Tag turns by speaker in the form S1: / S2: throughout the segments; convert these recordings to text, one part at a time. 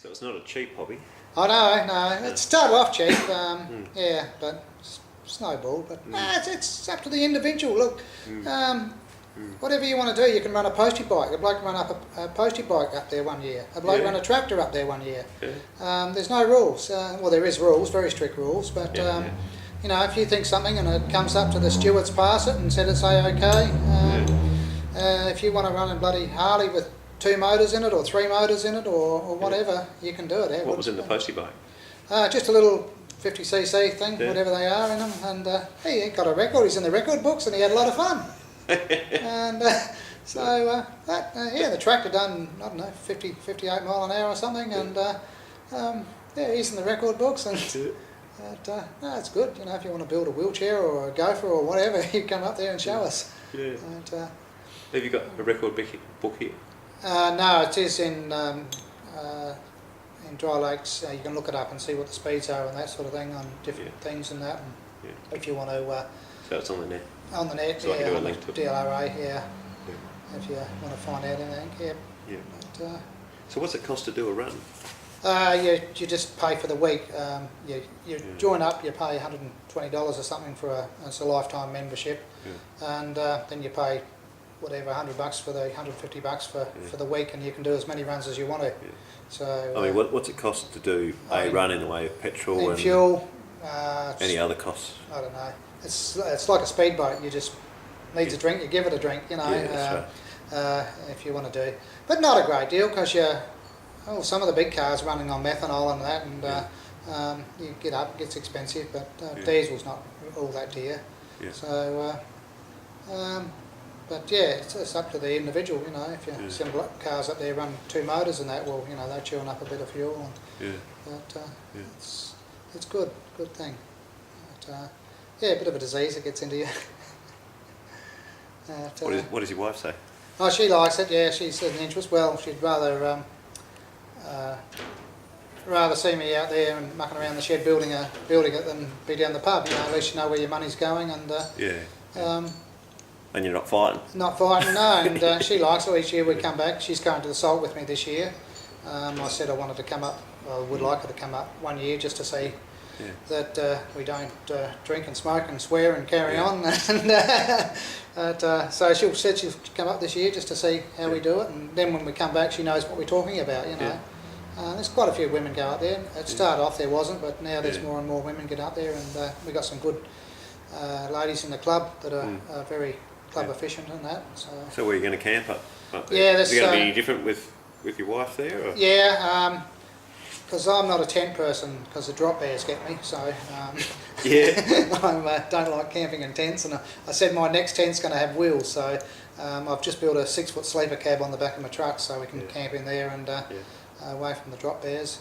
S1: So it's not a cheap hobby.
S2: Oh no, it started off cheap, yeah, but snowballed. But it's up to the individual. Look, whatever you want to do, you can run a postie bike. A bloke ran up a postie bike up there one year. A bloke ran a tractor up there one year. There's no rules. Well, there is rules, very strict rules, but you know, if you think something and it comes up to the stewards, pass it and said it's okay. If you want to run a bloody Harley with 2 motors in it or 3 motors in it or whatever, you can do it.
S1: What was in the postie bike?
S2: Just a little 50cc thing, whatever they are in them, and he got a record. He's in the record books, and he had a lot of fun. And the tractor done, I don't know, 58 mile an hour or something, and yeah, he's in the record books, and no, it's good. You know, if you want to build a wheelchair or a gopher or whatever, you come up there and show us.
S1: Yeah.
S2: And,
S1: have you got a record book here?
S2: No, it is in Dry Lakes. You can look it up and see what the speeds are and that sort of thing on different things and that. And if you want to,
S1: so it's on the net.
S2: On the net,
S1: so I can do a link to it.
S2: DLRA, if you want to find out anything, But,
S1: so what's it cost to do a run?
S2: You just pay for the week. You join up, you pay $120 or something for it's a lifetime membership, and then you pay whatever $100 for the $150 for the week, and you can do as many runs as you want to. So
S1: I mean, what's it cost to do a run in the way of petrol and
S2: fuel?
S1: Any other costs?
S2: I don't know. It's like a speedboat. You just needs a drink, you give it a drink. You know,
S1: that's
S2: if you want to do, but not a great deal because some of the big cars running on methanol and that, and you get up, it gets expensive, but diesel's not all that dear. So, but yeah, it's up to the individual. You know, if you send cars up there run 2 motors and that, well, you know, they're chewing up a bit of fuel. And, but it's good thing. But, yeah, a bit of a disease that gets into you.
S1: What does your wife say?
S2: Oh, she likes it. Yeah, she's an interest. Well, she'd rather see me out there and mucking around the shed building it than be down the pub. You know, at least you know where your money's going, and
S1: and you're not fighting. Not
S2: fighting, no. And she likes it. Each year we come back. She's going to the Salt with me this year. I said I wanted to come up. I would like her to come up one year just to see that we don't drink and smoke and swear and carry on. And, so she said she'll come up this year just to see how we do it, and then when we come back she knows what we're talking about, you know. There's quite a few women go up there. It started off there wasn't, but now there's more and more women get up there, and we've got some good ladies in the club that are very club efficient and that. So
S1: where are you going to camp up there?
S2: Yeah,
S1: is it going to be any different with your wife there? Or?
S2: Yeah, because I'm not a tent person because the drop bears get me, so I don't like camping in tents, and I said my next tent's going to have wheels, so I've just built a 6-foot sleeper cab on the back of my truck so we can camp in there and away from the drop bears.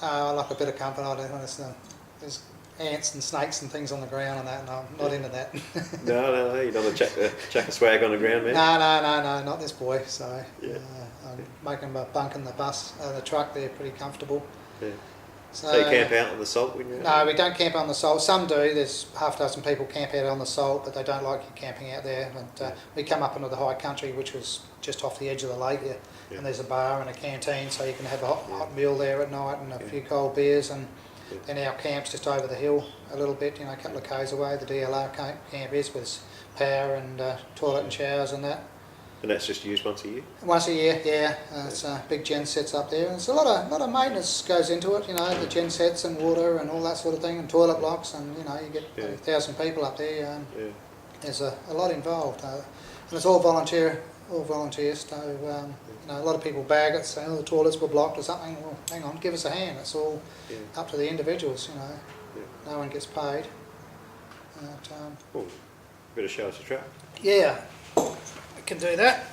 S2: I like a bit of company. I don't understand. There's ants and snakes and things on the ground and that, and I'm not into that.
S1: No, you don't want to chuck a swag on the ground, man?
S2: No, not this boy. So I'm making my bunk in the the truck there pretty comfortable.
S1: So you camp out on the Salt when you're
S2: No, we don't camp on the Salt. Some do. There's half a dozen people camp out on the Salt, but they don't like you camping out there. And we come up into the high country, which was just off the edge of the lake here, and there's a bar and a canteen, so you can have a hot meal there at night and a few cold beers. And then our camp's just over the hill a little bit, you know, a couple of k's away. The DLR camp is with power and toilet and showers and that.
S1: And that's just used once a year?
S2: Once a year, yeah. It's big gen sets up there. And there's a lot of maintenance goes into it, you know, the gen sets and water and all that sort of thing, and toilet blocks, and you know, you get 1,000 people up there. There's a lot involved, and it's all volunteers. So you know, a lot of people bag it, say, oh, the toilets were blocked or something. Well, hang on, give us a hand. It's all up to the individuals, you know. No one gets paid.
S1: Better show us a truck.
S2: Yeah. Can do that.